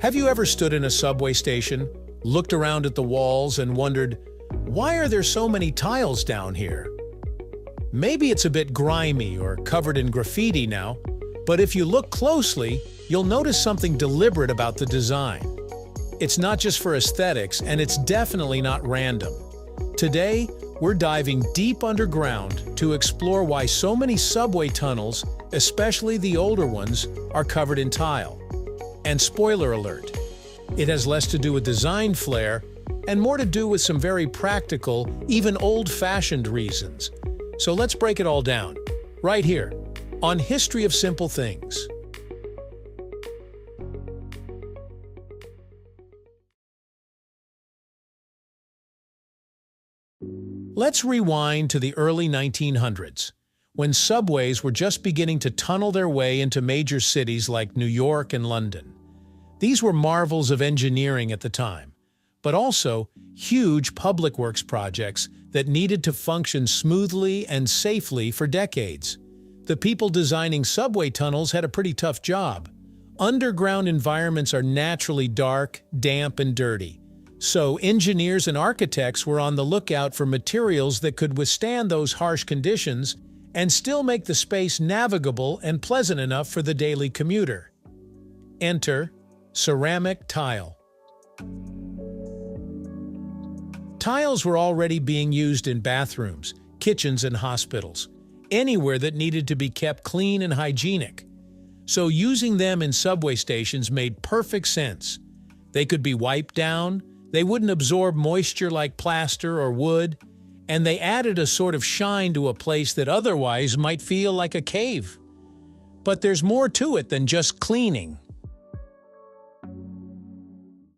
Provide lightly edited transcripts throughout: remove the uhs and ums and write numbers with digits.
Have you ever stood in a subway station, looked around at the walls, and wondered, why are there so many tiles down here? Maybe it's a bit grimy or covered in graffiti now, but if you look closely, you'll notice something deliberate about the design. It's not just for aesthetics, and it's definitely not random. Today, we're diving deep underground to explore why so many subway tunnels, especially the older ones, are covered in tile. And spoiler alert, it has less to do with design flair and more to do with some very practical, even old-fashioned reasons. So let's break it all down, right here, on History of Simple Things. Let's rewind to the early 1900s, when subways were just beginning to tunnel their way into major cities like New York and London. These were marvels of engineering at the time, but also huge public works projects that needed to function smoothly and safely for decades. The people designing subway tunnels had a pretty tough job. Underground environments are naturally dark, damp, and dirty. So engineers and architects were on the lookout for materials that could withstand those harsh conditions and still make the space navigable and pleasant enough for the daily commuter. Enter ceramic tile. Tiles were already being used in bathrooms, kitchens, and hospitals, anywhere that needed to be kept clean and hygienic. So using them in subway stations made perfect sense. They could be wiped down, they wouldn't absorb moisture like plaster or wood, and they added a sort of shine to a place that otherwise might feel like a cave. But there's more to it than just cleaning.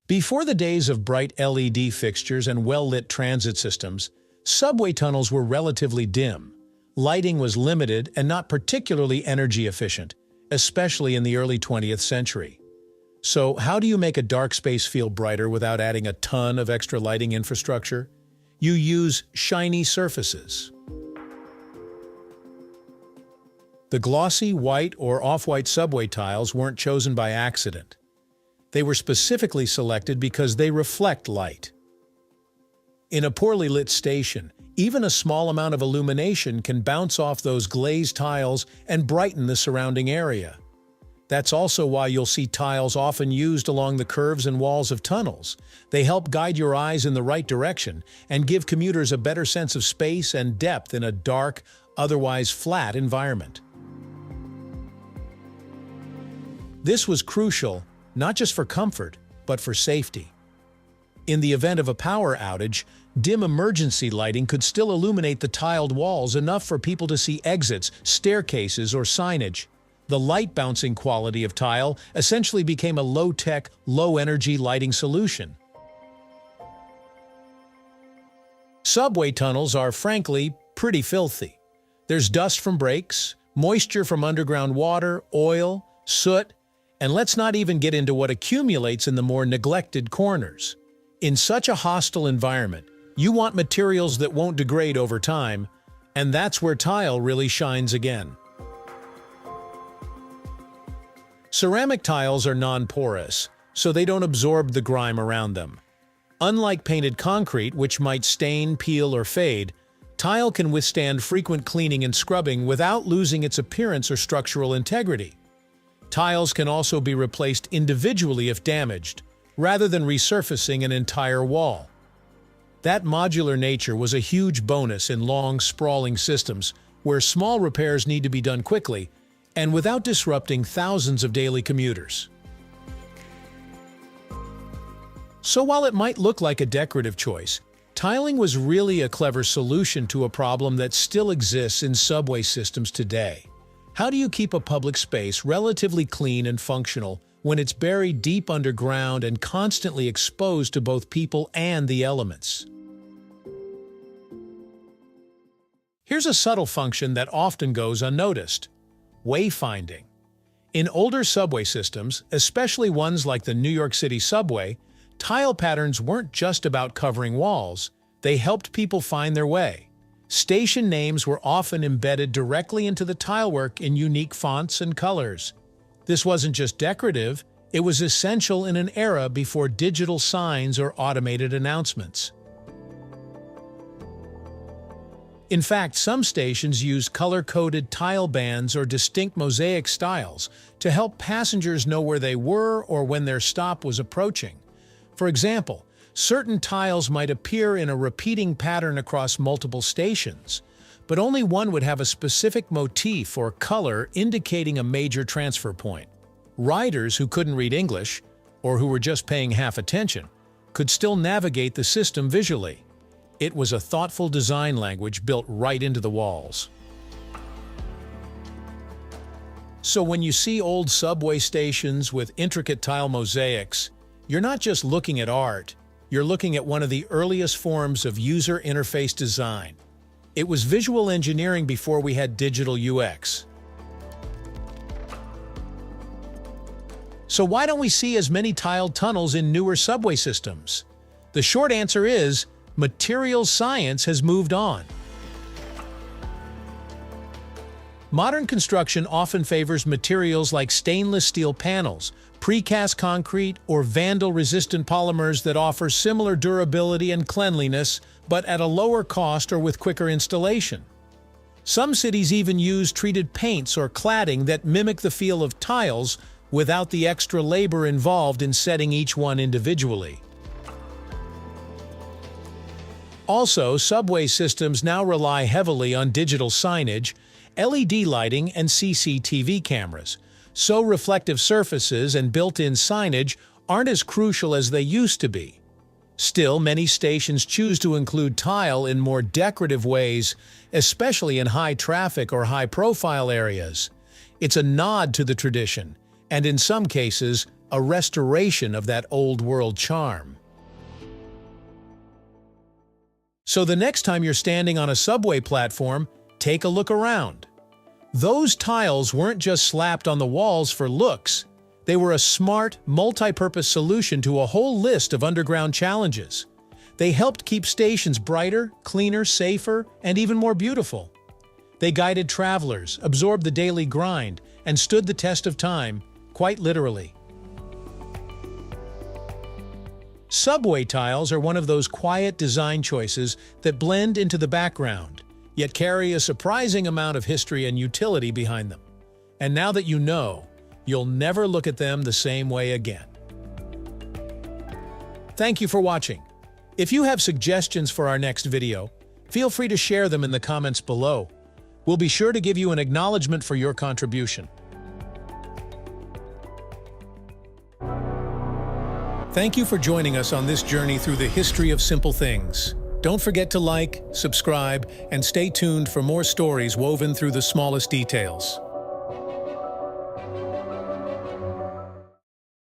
Before the days of bright LED fixtures and well-lit transit systems, subway tunnels were relatively dim. Lighting was limited and not particularly energy efficient, especially in the early 20th century. So how do you make a dark space feel brighter without adding a ton of extra lighting infrastructure? You use shiny surfaces. The glossy white or off-white subway tiles weren't chosen by accident. They were specifically selected because they reflect light. In a poorly lit station, even a small amount of illumination can bounce off those glazed tiles and brighten the surrounding area. That's also why you'll see tiles often used along the curves and walls of tunnels. They help guide your eyes in the right direction and give commuters a better sense of space and depth in a dark, otherwise flat environment. This was crucial, not just for comfort, but for safety. In the event of a power outage, dim emergency lighting could still illuminate the tiled walls enough for people to see exits, staircases, or signage. The light-bouncing quality of tile essentially became a low-tech, low-energy lighting solution. Subway tunnels are, frankly, pretty filthy. There's dust from breaks, moisture from underground water, oil, soot, and let's not even get into what accumulates in the more neglected corners. In such a hostile environment, you want materials that won't degrade over time, and that's where tile really shines again. Ceramic tiles are non-porous, so they don't absorb the grime around them. Unlike painted concrete, which might stain, peel, or fade, tile can withstand frequent cleaning and scrubbing without losing its appearance or structural integrity. Tiles can also be replaced individually if damaged, rather than resurfacing an entire wall. That modular nature was a huge bonus in long, sprawling systems where small repairs need to be done quickly and without disrupting thousands of daily commuters. So while it might look like a decorative choice, tiling was really a clever solution to a problem that still exists in subway systems today. How do you keep a public space relatively clean and functional when it's buried deep underground and constantly exposed to both people and the elements? Here's a subtle function that often goes unnoticed: wayfinding. In older subway systems, especially ones like the New York City subway, tile patterns weren't just about covering walls, they helped people find their way. Station names were often embedded directly into the tilework in unique fonts and colors. This wasn't just decorative, It was essential in an era before digital signs or automated announcements. In fact, some stations use color-coded tile bands or distinct mosaic styles to help passengers know where they were or when their stop was approaching. For example, certain tiles might appear in a repeating pattern across multiple stations, but only one would have a specific motif or color indicating a major transfer point. Riders who couldn't read English, or who were just paying half attention, could still navigate the system visually. It was a thoughtful design language built right into the walls. So when you see old subway stations with intricate tile mosaics, you're not just looking at art, you're looking at one of the earliest forms of user interface design. It was visual engineering before we had digital UX. So why don't we see as many tiled tunnels in newer subway systems? The short answer is, materials science has moved on. Modern construction often favors materials like stainless steel panels, precast concrete, or vandal-resistant polymers that offer similar durability and cleanliness, but at a lower cost or with quicker installation. Some cities even use treated paints or cladding that mimic the feel of tiles without the extra labor involved in setting each one individually. Also, subway systems now rely heavily on digital signage, LED lighting, and CCTV cameras, so reflective surfaces and built-in signage aren't as crucial as they used to be. Still, many stations choose to include tile in more decorative ways, especially in high-traffic or high-profile areas. It's a nod to the tradition, and in some cases, a restoration of that old-world charm. So the next time you're standing on a subway platform, take a look around. Those tiles weren't just slapped on the walls for looks. They were a smart, multi-purpose solution to a whole list of underground challenges. They helped keep stations brighter, cleaner, safer, and even more beautiful. They guided travelers, absorbed the daily grind, and stood the test of time, quite literally. Subway tiles are one of those quiet design choices that blend into the background, yet carry a surprising amount of history and utility behind them. And now that you know, you'll never look at them the same way again. Thank you for watching. If you have suggestions for our next video, feel free to share them in the comments below. We'll be sure to give you an acknowledgement for your contribution. Thank you for joining us on this journey through the history of simple things. Don't forget to like, subscribe, and stay tuned for more stories woven through the smallest details.